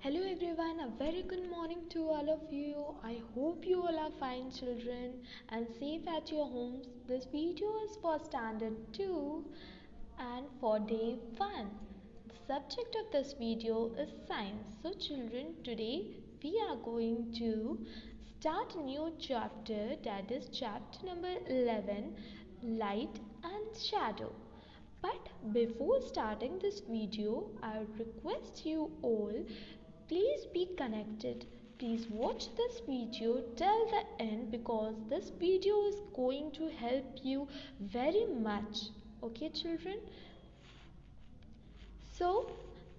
Hello everyone, a very good morning to all of you. I hope you all are fine children and safe at your homes. This video is for standard 2 and for day 1. The subject of this video is science. So children, today we are going to start a new chapter, that is chapter number 11, light and shadow. But before starting this video, I would request you all, please be connected. Please watch this video till the end because this video is going to help you very much. Okay, children? So,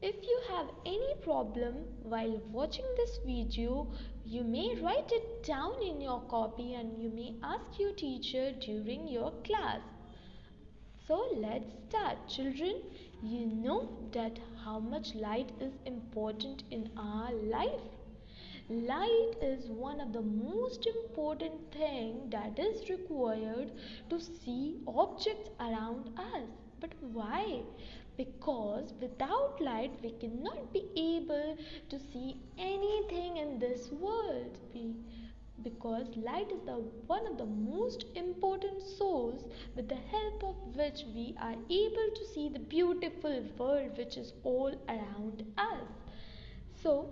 if you have any problem while watching this video, you may write it down in your copy and you may ask your teacher during your class. So let's start. Children, you know that how much light is important in our life. Light is one of the most important thing that is required to see objects around us. But why? Because without light we cannot be able to see anything in this world. Because light is the one of the most important source with the help of which we are able to see the beautiful world which is all around us. So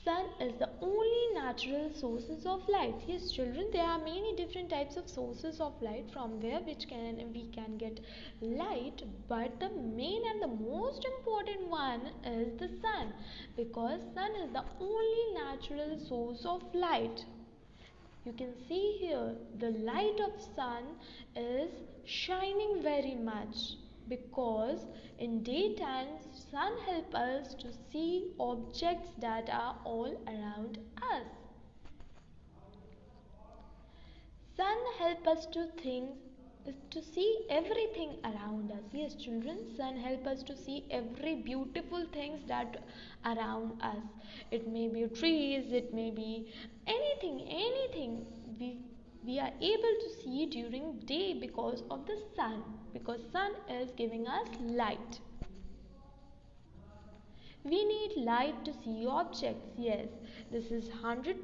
sun is the only natural sources of light. Yes children, there are many different types of sources of light from where we can get light, but the main and the most important one is the sun, because sun is the only natural source of light. You can see here the light of sun is shining very much, because in daytime sun help us to see objects that are all around us. Sun help us to see everything around us. Yes children, sun help us to see every beautiful things that around us. It may be trees, it may be anything we are able to see during day because of the sun, because sun is giving us light. We need light to see objects. Yes, this is 100%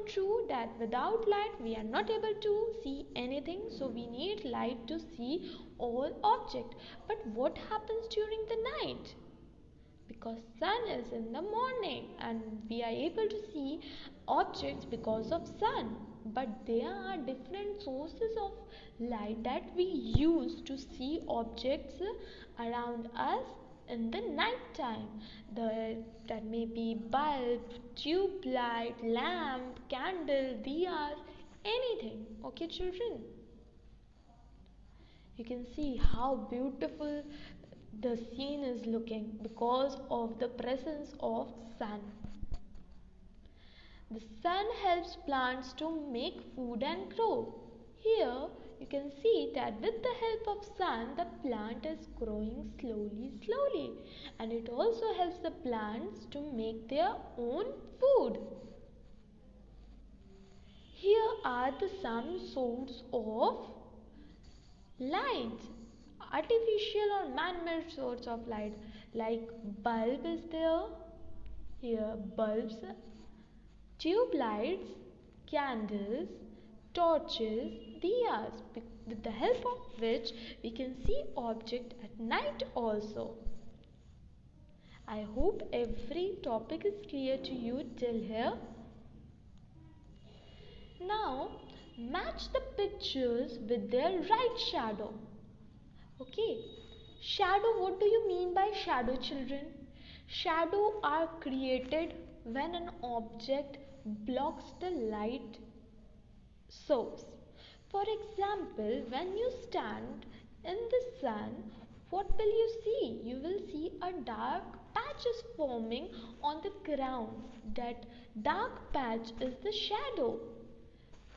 true that without light we are not able to see anything. So we need light to see all objects. But what happens during the night? Because sun is in the morning and we are able to see objects because of sun. But there are different sources of light that we use to see objects around us in the night time. That may be bulb, tube light, lamp, candle, diyas, anything. Okay children, you can see how beautiful the scene is looking because of the presence of sun. The sun helps plants to make food and grow. Here you can see that with the help of sun the plant is growing slowly, and it also helps the plants to make their own food. Here are the some sources of light, artificial or man-made source of light, like bulb is there. Here bulbs, tube lights, candles, torches, diyas, with the help of which we can see object at night also. I hope every topic is clear to you till here. Now match the pictures with their right shadow. Okay, shadow, what do you mean by shadow children? Shadow are created when an object blocks the light source. For example, when you stand in the sun, what will you see? You will see a dark patches forming on the ground. That dark patch is the shadow,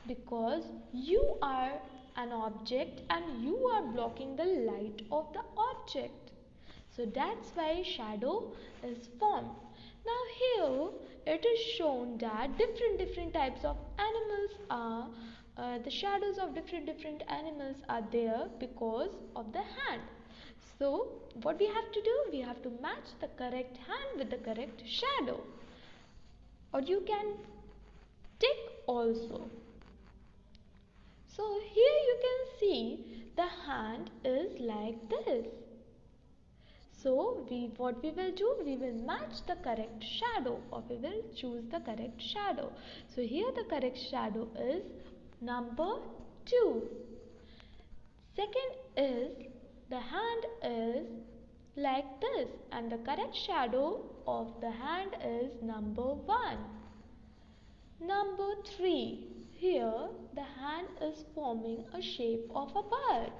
because you are an object and you are blocking the light of the object. So that's why shadow is formed. Now here it is shown that different types of animals are the shadows of different animals are there because of the hand. So what we have to do? We have to match the correct hand with the correct shadow. Or you can tick also. So here you can see the hand is like this. So what we will do? We will match the correct shadow, or we will choose the correct shadow. So here the correct shadow is number 2. Second is the hand is like this, and the correct shadow of the hand is number 1. Number 3. Here the hand is forming a shape of a bird,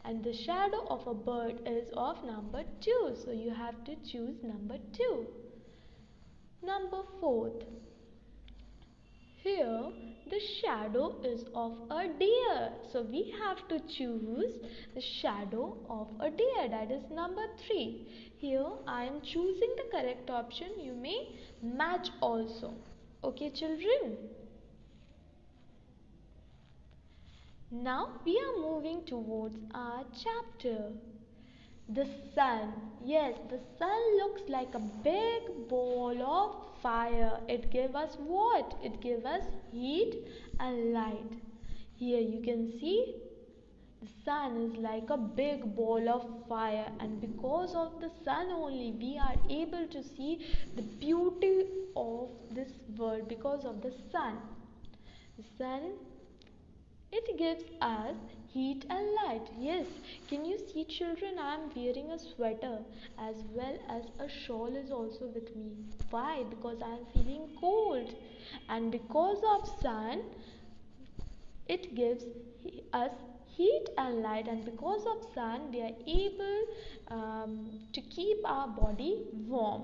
and the shadow of a bird is of number 2. So you have to choose number 2. Number 4. Here the shadow is of a deer. So we have to choose the shadow of a deer, that is number 3. Here I am choosing the correct option. You may match also. Okay children. Now we are moving towards our chapter. The sun. Yes, the sun looks like a big ball of fire. It gives us what? It gives us heat and light. Here you can see the sun is like a big ball of fire, and because of the sun only we are able to see the beauty of this world. Because of the sun. The sun, it gives us heat and light. Yes, can you see children? I am wearing a sweater as well as a shawl is also with me. Why? Because I am feeling cold. And because of sun, it gives us heat and light, and because of sun we are able to keep our body warm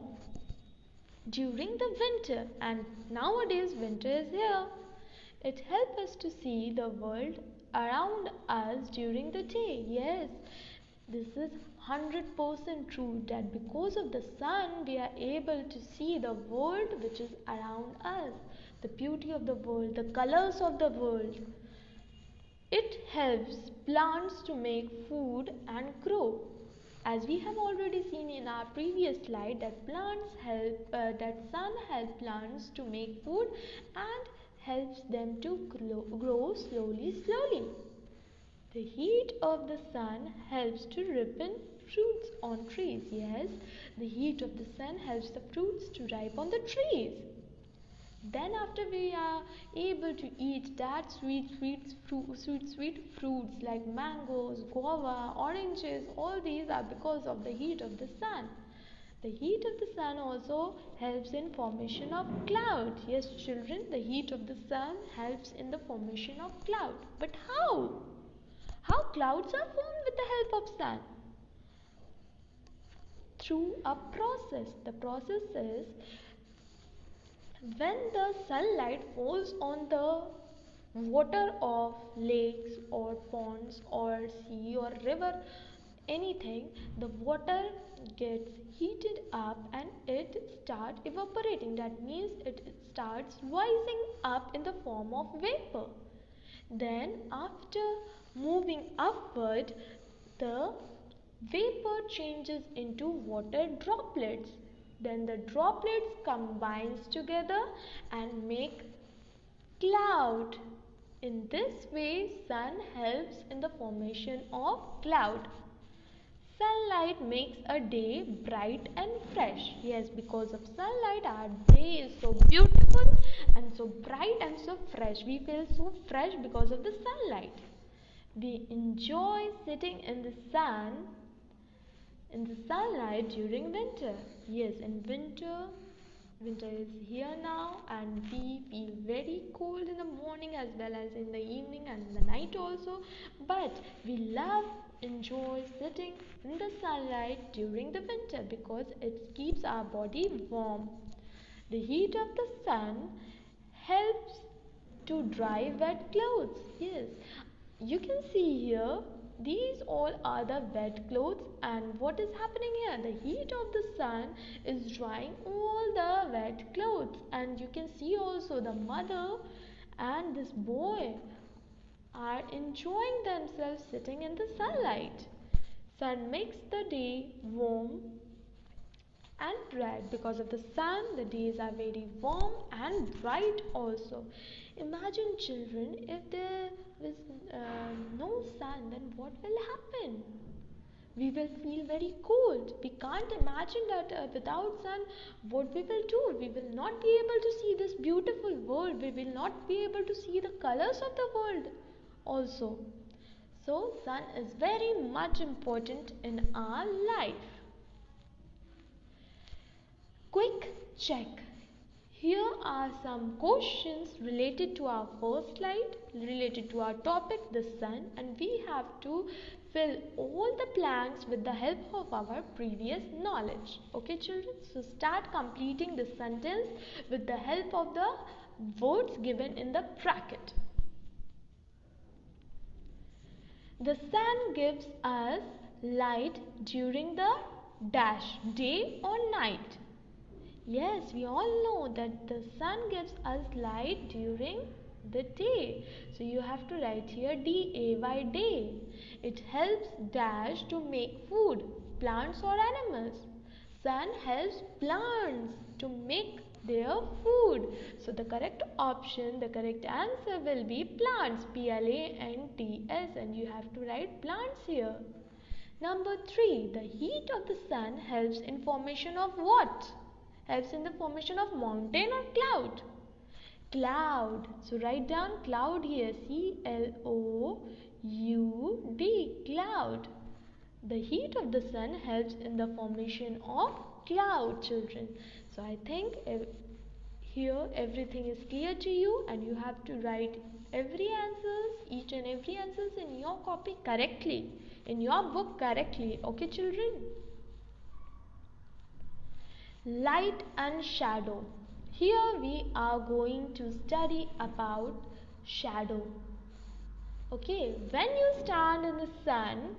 during the winter. And nowadays winter is here. It helps us to see the world around us during the day. Yes, this is 100% true that because of the sun we are able to see the world which is around us, the beauty of the world, the colors of the world. It helps plants to make food and grow. As we have already seen in our previous slide that that sun helps plants to make food and helps them to grow slowly. The heat of the sun helps to ripen fruits on trees. Yes, the heat of the sun helps the fruits to ripe on the trees. Then after we are able to eat that sweet fruits like mangoes, guava, oranges, all these are because of the heat of the sun. The heat of the sun also helps in formation of cloud. Yes children, the heat of the sun helps in the formation of cloud. But how? How clouds are formed with the help of sun? Through a process. The process is when the sunlight falls on the water of lakes or ponds or sea or river, anything, the water gets heated up and it starts evaporating. That means it starts rising up in the form of vapor. Then after moving upward, the vapor changes into water droplets. Then the droplets combines together and make cloud. In this way, sun helps in the formation of cloud. Sunlight makes a day bright and fresh. Yes, because of sunlight, our day is so beautiful and so bright and so fresh. We feel so fresh because of the sunlight. We enjoy sitting in the sunlight during winter. Yes, in winter is here now and we feel very cold in the morning as well as in the evening and in the night also. But we enjoy sitting in the sunlight during the winter because it keeps our body warm. The heat of the sun helps to dry wet clothes. Yes, you can see here these all are the wet clothes, and what is happening here? The heat of the sun is drying all the wet clothes, and you can see also the mother and this boy are enjoying themselves sitting in the sunlight. Sun makes the day warm and bright. Because of the sun, the days are very warm and bright also. Imagine, children, if there is no sun, then what will happen? We will feel very cold. We can't imagine that without sun, what we will do. We will not be able to see this beautiful world. We will not be able to see the colors of the world also. So, sun is very much important in our life. Quick check. Here are some questions related to our first slide, related to our topic, the sun, and we have to fill all the blanks with the help of our previous knowledge. Okay, children? So start completing the sentence with the help of the words given in the bracket. The sun gives us light during the dash, day or night. Yes, we all know that the sun gives us light during the day. So you have to write here day, day. It helps dash to make food, plants or animals. Sun helps plants to make their food. So the correct option, the correct answer will be plants, Plants, and you have to write plants here. Number 3, the heat of the sun helps in formation of what? Helps in the formation of mountain or cloud? Cloud. So write down cloud here, C-L-O-U-D, cloud. The heat of the sun helps in the formation of cloud, children. So I think here everything is clear to you, and you have to write each and every answers in your copy correctly, in your book correctly. Okay, children? Light and shadow. Here we are going to study about shadow. Okay, when you stand in the sun,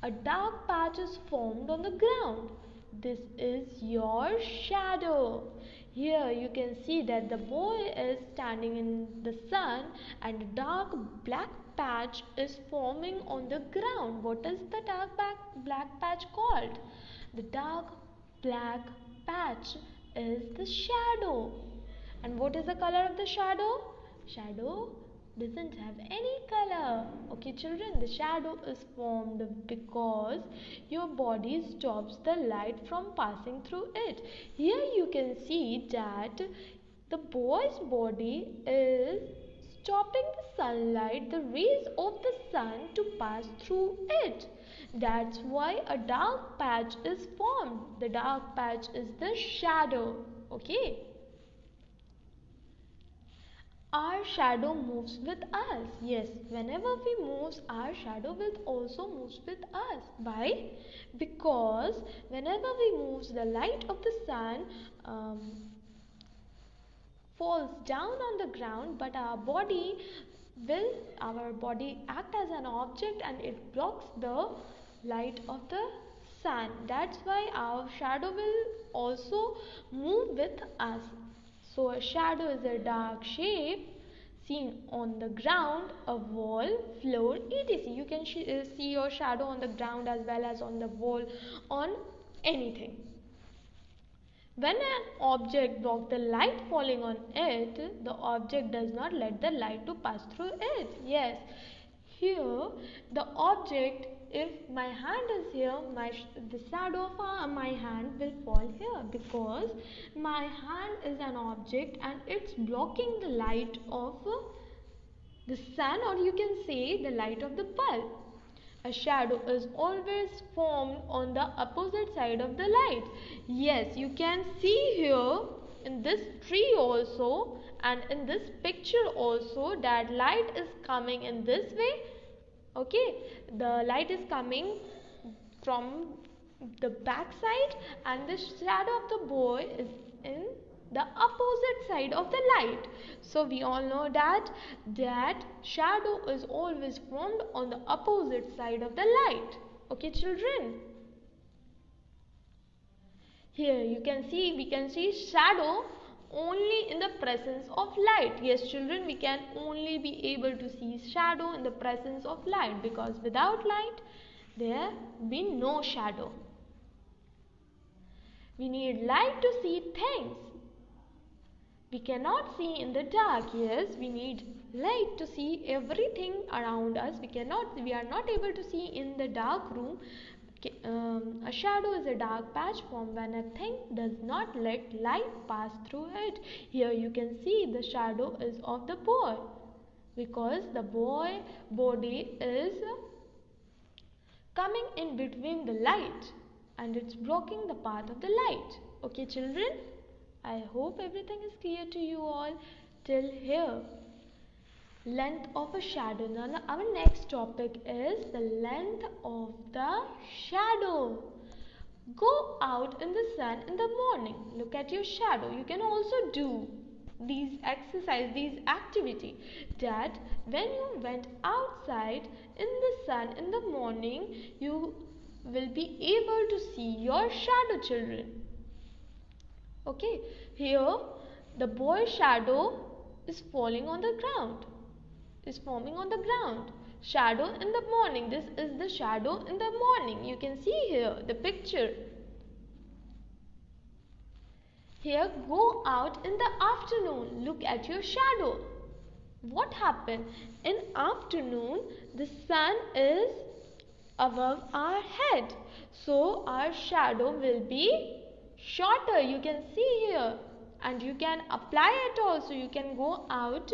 a dark patch is formed on the ground. This is your shadow. Here you can see that the boy is standing in the sun and a dark black patch is forming on the ground. What is the dark black patch called? The dark black patch is the shadow. And what is the color of the shadow? Shadow doesn't have any color. Okay, children, the shadow is formed because your body stops the light from passing through it. Here you can see that the boy's body is stopping the sunlight, the rays of the sun to pass through it. That's why a dark patch is formed. The dark patch is the shadow. Okay. Our shadow moves with us. Yes, whenever we move, our shadow will also move with us. Why? Because whenever we move, the light of the sun falls down on the ground, but our body act as an object and it blocks the light of the sun. That's why our shadow will also move with us. So a shadow is a dark shape seen on the ground, a wall, floor, etc. You can see your shadow on the ground as well as on the wall, on anything. When an object blocks the light falling on it, the object does not let the light to pass through it. Yes, here the object, if my hand is here, the shadow of my hand will fall here because my hand is an object and it's blocking the light of the sun, or you can say the light of the bulb. A shadow is always formed on the opposite side of the light. Yes, you can see here in this tree also and in this picture also that light is coming in this way. Okay, the light is coming from the back side and the shadow of the boy is in the opposite side of the light. So we all know that shadow is always formed on the opposite side of the light. Okay, children? Here we can see shadow only in the presence of light. Yes, children, we can only be able to see shadow in the presence of light, because without light there be no shadow. We need light to see things. We cannot see in the dark. Yes, we need light to see everything around us. We are not able to see in the dark room. A shadow is a dark patch formed when a thing does not let light pass through it. Here you can see the shadow is of the boy, because the boy body is coming in between the light and it's blocking the path of the light. Okay children, I hope everything is clear to you all till here. Length of a shadow. Now our next topic is the length of the shadow. Go out in the sun in the morning. Look at your shadow. You can also do these activity, that when you went outside in the sun in the morning, you will be able to see your shadow, children. Okay, here the boy's shadow is falling on the ground, is forming on the ground. Shadow in the morning. This is the shadow in the morning. You can see here the picture. Here, go out in the afternoon. Look at your shadow. What happened? In afternoon, the sun is above our head. So, our shadow will be shorter. You can see here. And you can apply it also. You can go out.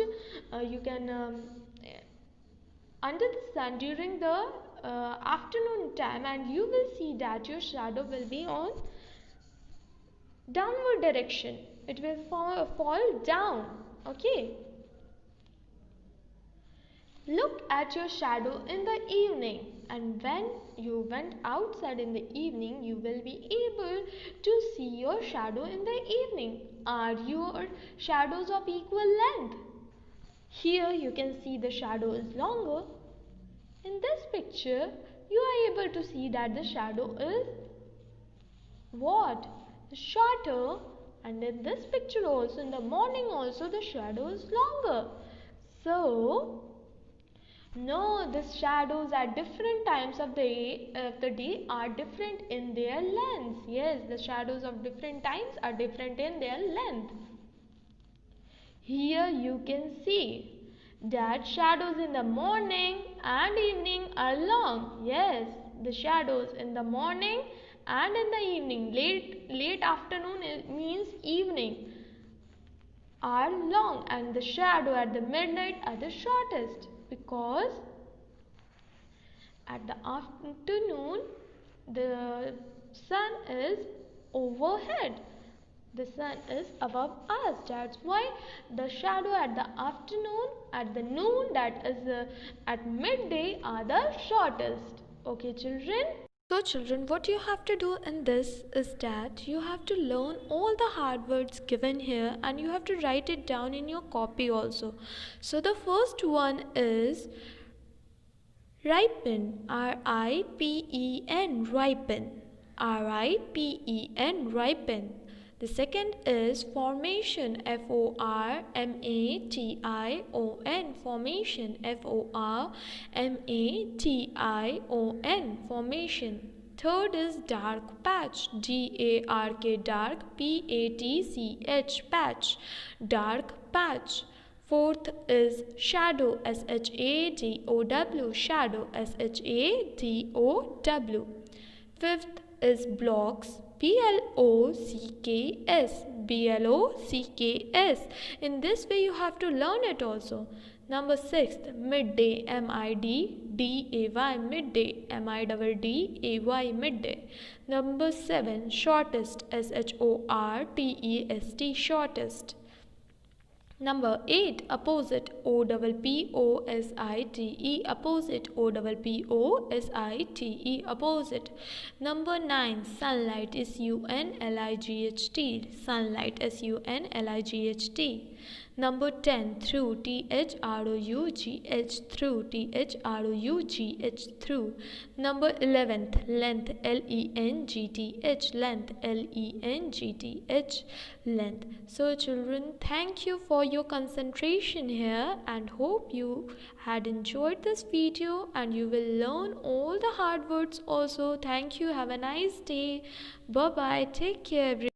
Under the sun during the afternoon time, and you will see that your shadow will be on downward direction. It will fall down. Okay. Look at your shadow in the evening, and when you went outside in the evening, you will be able to see your shadow in the evening. Are your shadows of equal length? Here you can see the shadow is longer. In this picture, you are able to see that the shadow is what? Shorter. And in this picture also, in the morning also, the shadow is longer. So, no, the shadows at different times of the day are different in their length. Yes, the shadows of different times are different in their length. Here you can see that shadows in the morning and evening are long. Yes, the shadows in the morning and in the evening, late afternoon means evening, are long, and the shadow at the midnight are the shortest, because at the afternoon the sun is overhead. The sun is above us. That's why the shadow at the afternoon, at the noon, that is at midday, are the shortest. Okay, children? So children, what you have to do in this is that you have to learn all the hard words given here, and you have to write it down in your copy also. So the first one is ripen. R-I-P-E-N. Ripen. R-I-P-E-N. Ripen. The second is formation. F-O-R-M-A-T-I-O-N. Formation. F-O-R-M-A-T-I-O-N. Formation. Third is dark patch. D-A-R-K. Dark. P-A-T-C-H. Patch. Dark patch. Fourth is shadow. S-H-A-D-O-W. Shadow. S-H-A-D-O-W. Fifth is blocks. B-L-O-C-K-S. B-L-O-C-K-S. In this way you have to learn it also. Number 6, midday. M-I-D-D-A-Y. Midday. M-I-D-D-A-Y. Midday. Number 7, shortest. S-H-O-R-T-E-S-T. Shortest. Number 8, opposite. O-P-P-O-S-I-T-E. Opposite. O-P-P-O-S-I-T-E. Opposite. Number 9, sunlight. S-U-N-L-I-G-H-T. Sunlight. S-U-N-L-I-G-H-T. Number 10, through, T-H-R-O-U-G-H, through, T-H-R-O-U-G-H, through. Number 11th, length, L-E-N-G-T-H, length, L-E-N-G-T-H, length. So children, thank you for your concentration here, and hope you had enjoyed this video and you will learn all the hard words also. Thank you. Have a nice day. Bye bye. Take care, everyone.